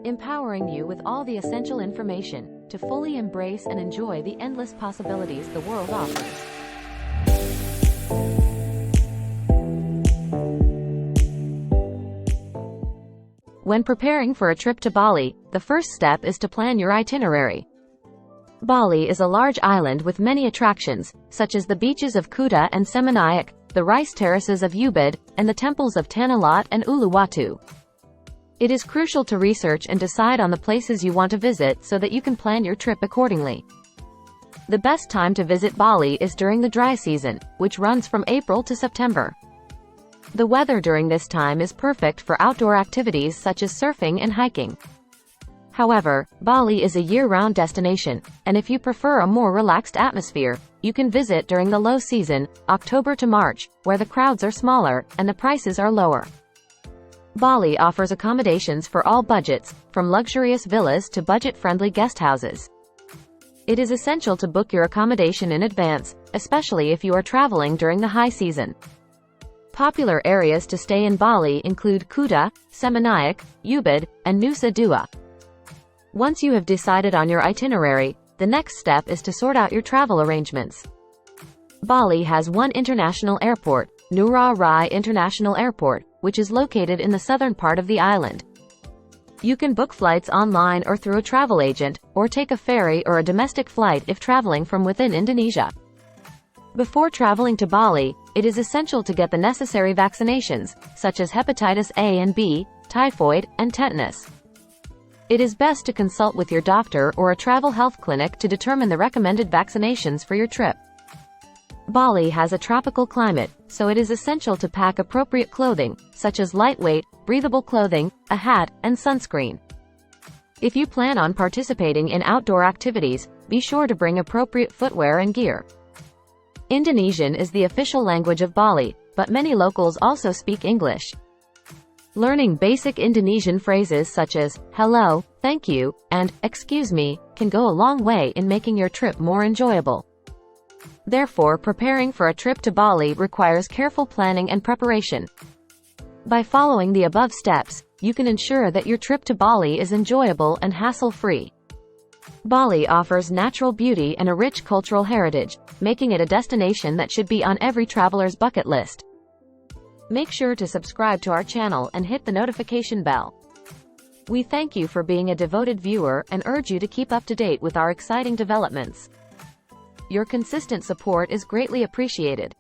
empowering you with all the essential information to fully embrace and enjoy the endless possibilities the world offers. When preparing for a trip to Bali, the first step is to plan your itinerary. Bali is a large island with many attractions, such as the beaches of Kuta and Seminyak, the rice terraces of Ubud, and the temples of Tanah Lot and Uluwatu. It is crucial to research and decide on the places you want to visit so that you can plan your trip accordingly. The best time to visit Bali is during the dry season, which runs from April to September. The weather during this time is perfect for outdoor activities such as surfing and hiking. However, Bali is a year-round destination, and if you prefer a more relaxed atmosphere, you can visit during the low season, October to March, where the crowds are smaller and the prices are lower. Bali offers accommodations for all budgets, from luxurious villas to budget-friendly guest houses. It is essential to book your accommodation in advance, especially if you are traveling during the high season. Popular areas to stay in Bali include Kuta, Seminyak, Ubud, and Nusa Dua. Once you have decided on your itinerary, the next step is to sort out your travel arrangements. Bali has one international airport, Ngurah Rai International Airport, which is located in the southern part of the island. You can book flights online or through a travel agent, or take a ferry or a domestic flight if traveling from within Indonesia. Before traveling to Bali, it is essential to get the necessary vaccinations, such as hepatitis A and B, typhoid, and tetanus. It is best to consult with your doctor or a travel health clinic to determine the recommended vaccinations for your trip. Bali has a tropical climate, so it is essential to pack appropriate clothing, such as lightweight, breathable clothing, a hat, and sunscreen. If you plan on participating in outdoor activities, be sure to bring appropriate footwear and gear. Indonesian is the official language of Bali, but many locals also speak English. Learning basic Indonesian phrases such as, hello, thank you, and, excuse me, can go a long way in making your trip more enjoyable. Therefore, preparing for a trip to Bali requires careful planning and preparation. By following the above steps, you can ensure that your trip to Bali is enjoyable and hassle-free. Bali offers natural beauty and a rich cultural heritage, making it a destination that should be on every traveler's bucket list. Make sure to subscribe to our channel and hit the notification bell. We thank you for being a devoted viewer and urge you to keep up to date with our exciting developments. Your consistent support is greatly appreciated.